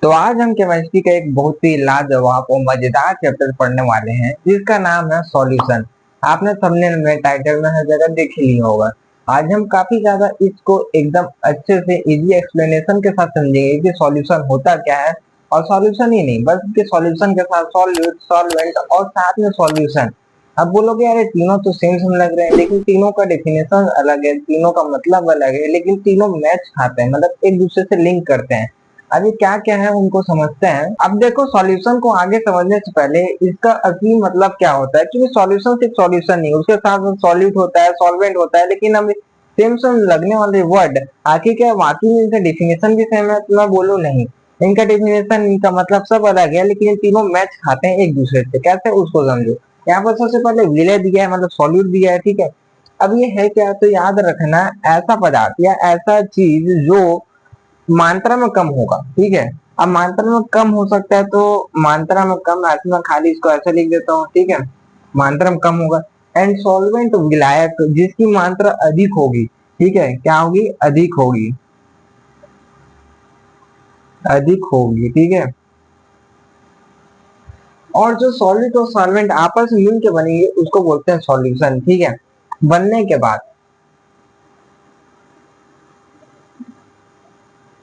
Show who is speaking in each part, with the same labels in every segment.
Speaker 1: तो आज हम केमिस्ट्री का एक बहुत ही लाजवाब और मजेदार चैप्टर पढ़ने वाले हैं जिसका नाम है सॉल्यूशन। आपने थंबनेल में टाइटल में हर जगह देख ही लिया होगा। आज हम काफी ज्यादा इसको एकदम अच्छे से इजी एक्सप्लेनेशन के साथ समझेंगे कि सॉल्यूशन होता क्या है। और सॉल्यूशन ही नहीं बल्कि सॉल्यूशन के साथ सॉल्यूट सॉल्वेंट और साथ में सॉल्यूशन। अब बोलोगे यार ये तीनों तो सेम सेम लग रहे हैं, लेकिन तीनों का डेफिनेशन अलग है, तीनों का मतलब अलग है, लेकिन तीनों मैच खाते हैं, मतलब एक दूसरे से लिंक करते हैं। अभी क्या क्या है उनको समझते हैं। अब देखो सॉल्यूशन को आगे समझने से पहले इसका असली मतलब क्या होता है, क्योंकि सॉल्यूशन सिर्फ सॉल्यूशन नहीं, उसके साथ सॉल्यूट होता है, सॉल्वेंट होता है, लेकिन अब सेम सेम लगने वाले वर्ड आखिर क्या वाकई में इनका डेफिनेशन भी सेम है तो मैं बोलूं नहीं। इनका डेफिनेशन इनका मतलब सब अलग है, लेकिन ये तीनों मैच खाते हैं एक दूसरे से। कैसे उसको समझो। यहाँ पर सबसे पहले विलय दिया है, मतलब सॉल्यूट दिया है, ठीक है। अब ये है क्या, तो याद रखना ऐसा पदार्थ या ऐसा चीज जो मात्रा में कम होगा, ठीक है। अब मात्रा में कम हो सकता है, तो मात्रा में कम ऐसे मैं खाली इसको ऐसे लिख देता हूँ, ठीक है। मात्रा में कम होगा। एंड सॉल्वेंट विलायक जिसकी मात्रा अधिक होगी, ठीक है। क्या होगी? अधिक होगी, अधिक होगी, ठीक है। और जो सॉलिड और सॉल्वेंट आपस में मिलकर बनेंगे उसको बोलते हैं सॉल्यूशन, ठीक है। बनने के बाद,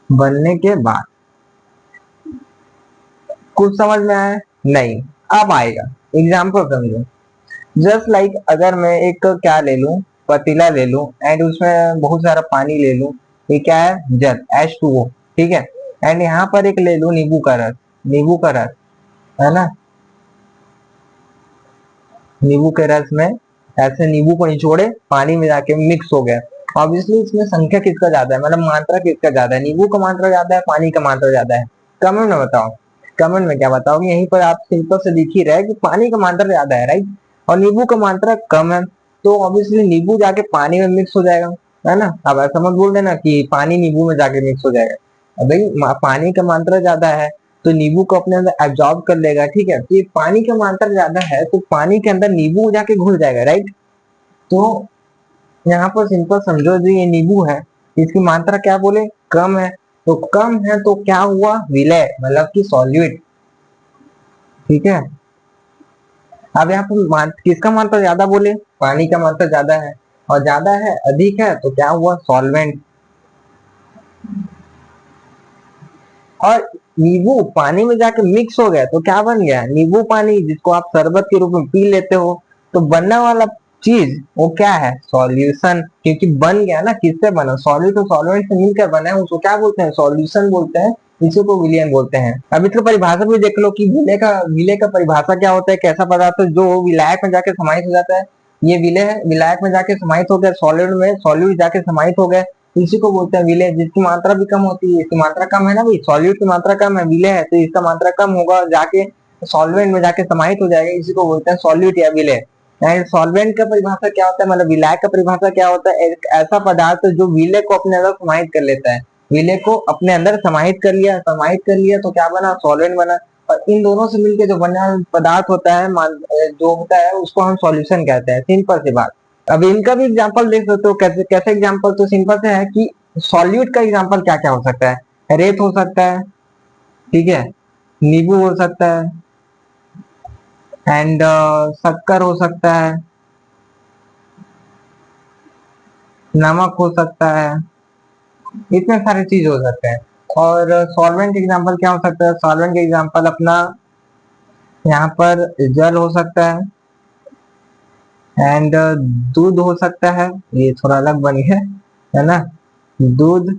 Speaker 1: बनने के बाद कुछ समझ में आया? नहीं। अब आएगा। एग्जाम्पल समझो। जस्ट लाइक अगर मैं एक क्या ले लूं, पतीला ले लूं एंड उसमें बहुत सारा पानी ले लूं। ये क्या है? जल, H2O, ठीक है। एंड यहाँ पर एक ले लूं नींबू का रस, नींबू का रस, है ना। नींबू के रस में ऐसे नींबू को निचोड़े पानी में जाके मिक्स हो गया। ऑब्वियसली इसमें संख्या किसका ज्यादा है, मतलब मात्रा किसका ज्यादा है? नींबू का मात्रा ज्यादा है, पानी का मात्रा ज्यादा है? कमेंट में बताओ। कमेंट में क्या बताओगे? यहीं पर आप सिंपल से दिख ही रहा है कि पानी का मात्रा ज्यादा है, राइट। और नींबू का मात्रा कम है, तो ऑब्वियसली नींबू जाके पानी में मिक्स हो जाएगा, है ना। अब ऐसा मत बोल देना कि पानी नींबू में जाके मिक्स हो जाएगा। अब भाई पानी का मात्रा ज्यादा है तो नींबू को अपने अंदर एब्जॉर्ब कर लेगा, ठीक है। तो ये पानी का मात्रा ज्यादा है तो पानी के अंदर नींबू जाके घुल जाएगा, राइट। तो यहाँ पर सिंपल समझो, जो ये नींबू है इसकी मात्रा क्या बोले? कम है। तो कम है तो क्या हुआ? विलय, मतलब कि सॉल्यूट, ठीक है। अब यहाँ पर किसका मात्रा ज्यादा बोले? पानी का मात्रा ज्यादा है। और ज्यादा है, अधिक है, तो क्या हुआ? सॉल्वेंट। और नींबू पानी में जाके मिक्स हो गया तो क्या बन गया? नींबू पानी, जिसको आप शरबत के रूप में पी लेते हो। तो बनने वाला चीज वो क्या है? सॉल्यूशन। क्योंकि बन गया ना, किससे बना? सॉल्यूट और सॉल्वेंट से मिलकर बना है, उसको क्या बोलते हैं? सॉल्यूशन बोलते हैं। इसी को विलयन बोलते हैं। अब इसका परिभाषा भी देख लो कि विलय का परिभाषा क्या होता है। कैसा पदार्थ है जो विलायक में जाके समाहित हो जाता है? ये विलय है, विलायक में जाके समाहित हो गया, सॉलिड में सॉल्यूट जाके समाहित हो गया, इसी को बोलते हैं विलय। जिसकी मात्रा भी कम होती है, इसकी मात्रा कम है ना भाई, सॉल्यूट की मात्रा कम है, विलय है तो इसका मात्रा कम होगा, जाके सॉल्वेंट में जाके समाहित हो जाएगा, इसी को बोलते हैं सॉल्यूट या विलय। एंड सॉल्वेंट का परिभाषा क्या होता है, मतलब विलायक का परिभाषा क्या होता है? एक ऐसा पदार्थ जो विलय को अपने अंदर समाहित कर लेता है। विलय को अपने अंदर समाहित कर लिया तो क्या बना? सॉल्वेंट बना। और इन दोनों से मिलकर जो बना पदार्थ होता है, जो होता है उसको हम सॉल्यूशन कहते हैं। सिंपल सी बात। अब इनका भी एग्जांपल देख सकते हो। कैसे कैसे एग्जांपल? तो सिंपल से है कि सॉल्यूट का एग्जांपल क्या क्या हो सकता है? रेत हो सकता है, ठीक है। नींबू हो सकता है, एंड शक्कर हो सकता है, नमक हो सकता है, इतने सारे चीज हो सकते हैं। और सॉल्वेंट एग्जांपल क्या हो सकता है? सॉल्वेंट के एग्जांपल अपना यहाँ पर जल हो सकता एंड दूध हो सकता है। ये थोड़ा अलग बन गया, है ना। दूध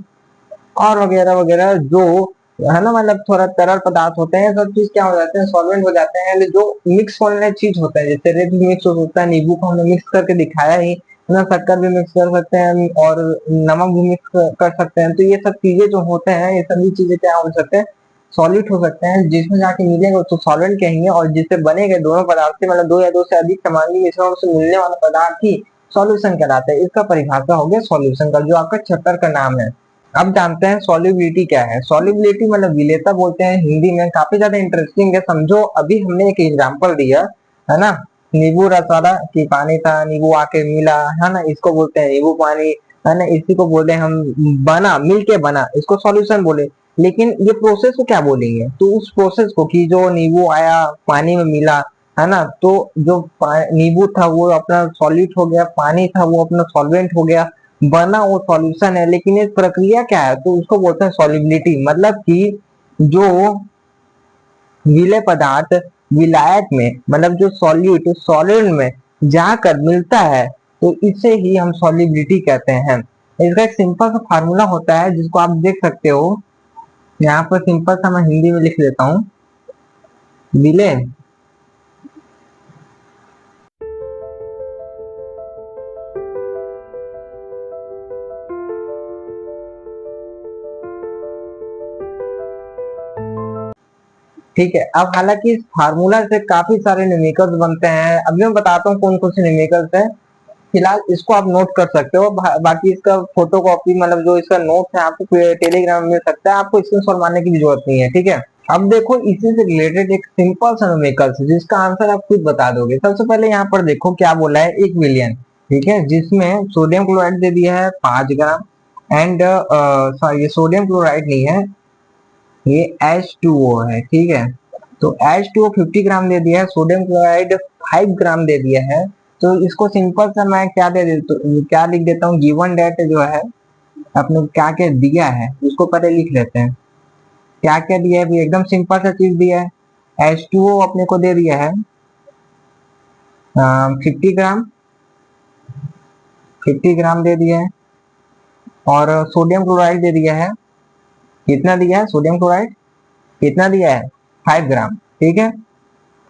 Speaker 1: और वगैरह वगैरह जो है ना, मतलब थोड़ा तरल पदार्थ होते हैं, सब चीज क्या हो जाते हैं? सॉल्वेंट हो जाते हैं। जो मिक्स होने वाली चीज होता है, जैसे रेत भी मिक्स हो सकता है, नींबू को हमने मिक्स करके दिखाया ही, है ना। शक्कर भी मिक्स कर सकते हैं और नमक भी मिक्स कर सकते हैं। तो ये सब चीजें जो होते हैं, ये सभी चीजें क्या हो सकते हैं? सॉलिड हो सकते हैं। जिसमें जाके मिलेगा उसको सॉल्वेंट कहेंगे, और जिससे बनेगा दोनों पदार्थ से, मतलब दो या दो से अधिक सामान्य मिश्रण से मिलने वाला पदार्थ ही सॉल्यूशन कहलाता है। इसका परिभाषा हो गया सॉल्यूशन का, जो आपका चैप्टर का नाम है। अब जानते हैं सॉल्युबिलिटी क्या है। सॉल्युबिलिटी मतलब विलेयता बोलते हैं हिंदी में। काफी ज्यादा इंटरेस्टिंग है, समझो। अभी हमने एक एग्जांपल दिया, है ना। नींबू रस वाला, कि पानी था, नींबू आके मिला, है ना, इसको बोलते हैं नींबू पानी, है ना। इसी को बोले हम बना, मिल के बना, इसको सॉल्यूशन बोले। लेकिन ये प्रोसेस को क्या बोलेंगे, तो उस प्रोसेस को कि जो नींबू आया पानी में मिला, है ना, तो जो नींबू था वो अपना सॉलिड हो गया, पानी था वो अपना सॉल्वेंट हो गया, बना वो सॉल्यूशन है। लेकिन एक प्रक्रिया क्या है, तो उसको बोलते हैं सॉलिबिलिटी, मतलब कि जो विलेय पदार्थ विलायक में, मतलब जो सॉल्यूट सॉलिड में जाकर मिलता है, तो इसे ही हम सॉलिबिलिटी कहते हैं। इसका एक सिंपल सा फार्मूला होता है जिसको आप देख सकते हो यहाँ पर, सिंपल सा मैं हिंदी में लिख लेता हूँ। विलेय ठीक है। अब हालांकि इस फार्मूला से काफी सारे न्यूमेरिकल्स बनते हैं, अभी मैं बताता हूँ कौन कौन से न्यूमेरिकल्स है। फिलहाल इसको आप नोट कर सकते हो, बाकी इसका फोटो कॉपी मतलब जो इसका नोट है आपको टेलीग्राम में मिल सकता है, आपको स्क्रीनशॉट मारने की भी जरूरत नहीं है, ठीक है। अब देखो इसी से रिलेटेड एक सिंपल सा न्यूमेरिकल्स जिसका आंसर आप खुद बता दोगे। सबसे पहले यहाँ पर देखो क्या बोला है, 1 मिलियन, ठीक है, जिसमें सोडियम क्लोराइड दे दिया है 5 ग्राम, एंड सॉरी ये सोडियम क्लोराइड नहीं है, ये H2O है, ठीक है। तो H2O 50 ग्राम दे दिया है, सोडियम क्लोराइड 5 ग्राम दे दिया है। तो इसको सिंपल सा मैं क्या दे देता क्या लिख देता हूँ, गिवन डेट जो है आपने क्या क्या दिया है उसको पहले लिख लेते हैं। क्या क्या दिया है, एकदम सिंपल सा चीज दिया है। H2O अपने को दे दिया है 50 ग्राम, 50 ग्राम दे दिया है, और सोडियम क्लोराइड दे दिया है, कितना दिया है सोडियम क्लोराइड, कितना दिया है 5 ग्राम, ठीक है।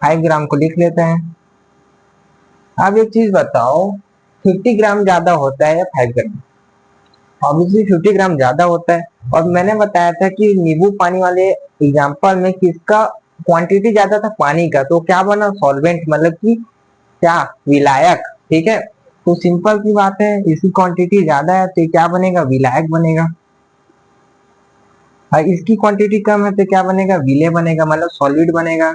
Speaker 1: 5 ग्राम को लिख लेते हैं। अब एक चीज बताओ, 50 ग्राम ज्यादा होता है या 5 ग्राम? ऑब्वियसली 50 ग्राम ज्यादा होता है। और मैंने बताया था कि नींबू पानी वाले एग्जाम्पल में किसका क्वांटिटी ज्यादा था, पानी का, तो क्या बना सॉल्वेंट, मतलब कि क्या विलायक, ठीक है। तो सिंपल सी बात है, इसकी क्वांटिटी ज्यादा है तो क्या बनेगा, विलायक बनेगा। और इसकी क्वांटिटी कम है तो क्या बनेगा, विलेय बनेगा, मतलब सॉलिड बनेगा,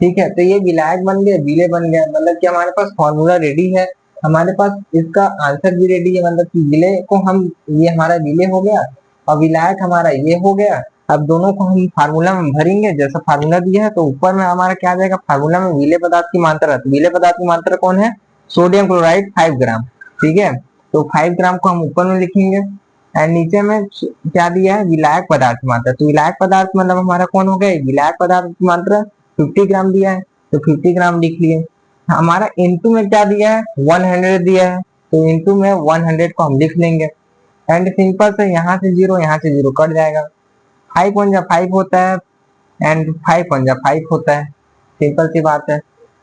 Speaker 1: ठीक है। तो ये विलायक बन गया, विलेय बन गया, मतलब कि हमारे पास फॉर्मूला रेडी है, हमारे पास इसका आंसर भी रेडी है। मतलब कि विलेय को हम, ये हमारा विलेय हो गया और विलायक हमारा ये हो गया। अब दोनों को हम फार्मूला में भरेंगे, जैसा फार्मूला दिया है, तो ऊपर में हमारा क्या आ जाएगा, फार्मूला में विलेय पदार्थ की मात्रा, तो विलेय पदार्थ की मात्रा कौन है, सोडियम क्लोराइड 5 ग्राम, ठीक है। तो 5 ग्राम को हम ऊपर में लिखेंगे, एंड नीचे में क्या दिया है, विलायक पदार्थ की मात्रा। तो विलायक पदार्थ मतलब हमारा कौन हो गया, विलायक पदार्थ की मात्रा 50 ग्राम दिया है, तो 50 ग्राम लिख लिए। हमारा इनटू में क्या दिया है, 100 दिया है, तो इनटू में 100 को हम लिख लेंगे। एंड सिंपल से यहाँ से जीरो कट जाएगा, 5 होता है, एंड 5 होता है, सिंपल सी बात है।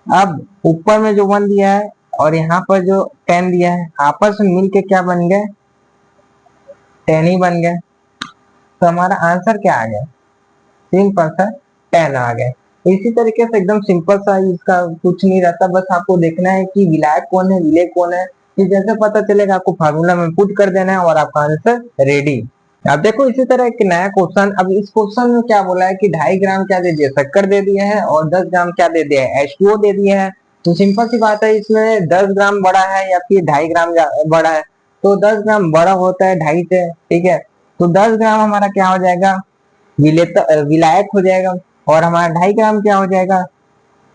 Speaker 1: अब ऊपर में जो 1 दिया है और यहाँ पर जो 10 दिया है, आपस में मिलके क्या बन गए, 10 ही बन गए। तो हमारा आंसर क्या आ गया, सिंपल सा 10 आ गए। इसी तरीके से एकदम सिंपल सा, इसका कुछ नहीं रहता, बस आपको देखना है कि विलायक कौन है, विलेय कौन है, ये जैसे पता चलेगा आपको फार्मूला में पुट कर देना है और आपका आंसर रेडी। अब देखो इसी तरह एक नया क्वेश्चन, अब इस क्वेश्चन में क्या बोला है कि 2.5 ग्राम क्या दे दिया, शक्कर दे दिया है, और 10 ग्राम क्या दे दिया है, H2O दे दिया है। तो सिंपल सी बात है, इसमें 10 ग्राम बड़ा है या फिर 2.5 ग्राम बड़ा है, तो 10 ग्राम बड़ा होता है 2.5 से, ठीक है। तो 10 ग्राम हमारा क्या हो जाएगा, विलायक हो जाएगा, और हमारा 2.5 ग्राम क्या हो जाएगा,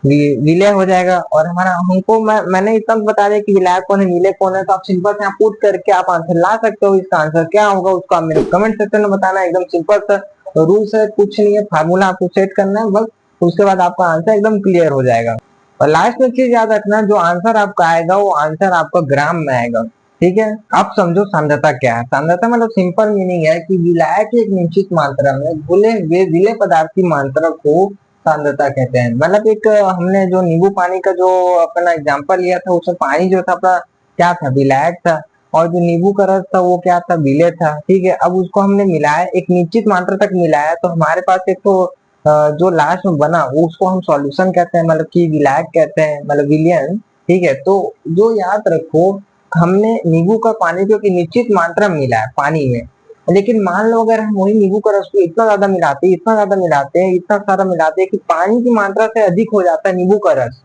Speaker 1: विलेय हो जाएगा। और हमारा हमको मैंने इतना बता दिया कि विलायक कौन है, विलेय कौन है, तो आप सिंपल से पुट करके आप आंसर ला सकते हो। इसका आंसर क्या होगा उसको आप मेरे कमेंट सेक्शन में बताना, एकदम सिंपल सा रूल्स है, कुछ नहीं है, फार्मूला आपको सेट करना है बस, उसके बाद आपका आंसर एकदम क्लियर हो जाएगा। और लास्ट में चीज याद रखना, जो आंसर आपका आएगा वो आंसर आपका ग्राम में आएगा, ठीक है। आप समझो सांद्रता क्या है, सांद्रता मतलब सिंपल मीनिंग है कि विलायक की एक निश्चित मात्रा में घुले हुए विलेय पदार्थ की मात्रा को सांद्रता कहते हैं। मतलब एक हमने जो नींबू पानी का जो अपना एग्जांपल लिया था, उसमें पानी जो था अपना क्या था, विलायक था, और जो नींबू का रस था वो क्या था, विलेय था, ठीक है। अब उसको हमने मिलाया, एक निश्चित मात्रा तक मिलाया, तो हमारे पास एक तो जो लास्ट में बना वो उसको हम सॉल्यूशन कहते हैं, मतलब कि विलायक कहते हैं, मतलब विलियन, ठीक है। तो जो याद रखो, हमने नींबू का पानी को एक निश्चित मात्रा में मिला है पानी में, लेकिन मान लो अगर हम वही नींबू का रस को इतना ज्यादा मिलाते हैं, इतना ज्यादा मिलाते हैं, इतना सारा मिलाते हैं कि पानी की मात्रा से अधिक हो जाता है नींबू का रस,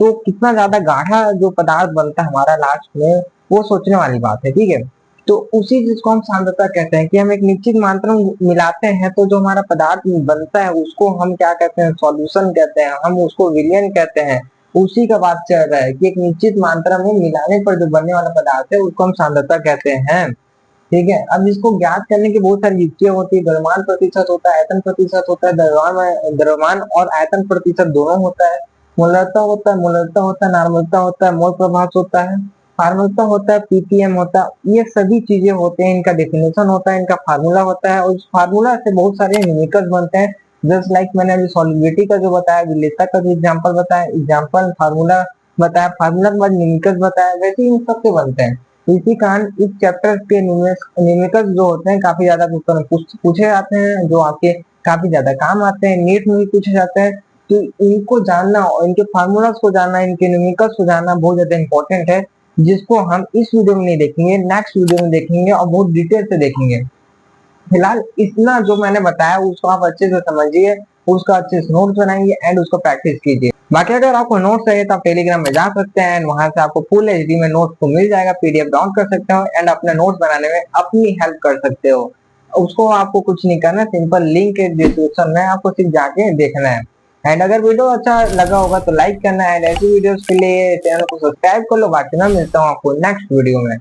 Speaker 1: तो कितना ज्यादा गाढ़ा जो पदार्थ बनता है हमारा लास्ट में, वो सोचने वाली बात है, ठीक है। तो उसी चीज को हम सांद्रता कहते हैं कि हम एक निश्चित मात्रा में मिलाते हैं तो जो हमारा पदार्थ बनता है उसको हम क्या कहते हैं, सॉल्यूशन कहते हैं, हम उसको विलयन कहते हैं। उसी का बात चल रहा है कि एक निश्चित मात्रा में मिलाने पर जो बनने वाला पदार्थ है उसको हम सांद्रता कहते हैं। ठीक है, अब इसको ज्ञात करने की बहुत सारी युक्तियां होती है। द्रव्यमान प्रतिशत होता है, आयतन प्रतिशत होता है, द्रव्यमान और आयतन प्रतिशत दोनों होता है, मोलरता होता है, मोलरता होता है, नार्मलता होता है, मोल प्रभाव होता है, फार्मलता होता है, पीपीएम होता है। ये सभी चीजें होते हैं, इनका डेफिनेशन होता है, इनका फार्मूला होता है और उस फार्मूला से बहुत सारे न्यूमेरिकल्स बनते हैं। जस्ट लाइक मैंने अभी सॉलिबिलिटी का जो बताया, विलेयता का जो एग्जांपल बताया, एग्जांपल फार्मूला बताया, फार्मूला के बाद न्यूमेरिकल्स बताया, वैसे ही इन सबसे बनते हैं। इसी कारण इस चैप्टर के न्यूमेरिकल्स जो होते हैं काफी ज्यादा पूछे जाते हैं, जो आपके काफी ज्यादा काम आते हैं, नीट में भी पूछे जाते हैं। तो इनको जानना और इनके फार्मूलाज को जानना, इनके न्यूमेरिकल्स को जानना बहुत ज्यादा इंपॉर्टेंट है, जिसको हम इस वीडियो में नहीं देखेंगे, नेक्स्ट वीडियो में देखेंगे और बहुत डिटेल से देखेंगे। फिलहाल इतना जो मैंने बताया उसको आप अच्छे से समझिए, उसका अच्छे से नोट्स बनाइए एंड उसको प्रैक्टिस कीजिए। बाकी अगर आपको नोट्स चाहिए तो आप टेलीग्राम में जा सकते हैं एंड वहां से आपको फुल एचडी में नोट्स को मिल जाएगा, पीडीएफ डाउन कर सकते हो एंड अपने नोट्स बनाने में अपनी हेल्प कर सकते हो। उसको आपको कुछ नहीं करना, सिंपल लिंक है डिस्क्रिप्शन में, आपको सिर्फ जाके देखना है। एंड अगर वीडियो अच्छा लगा होगा तो लाइक करना है एंड ऐसी वीडियोस के लिए चैनल को सब्सक्राइब कर लो। बाकी मैं मिलता हूँ आपको नेक्स्ट वीडियो में।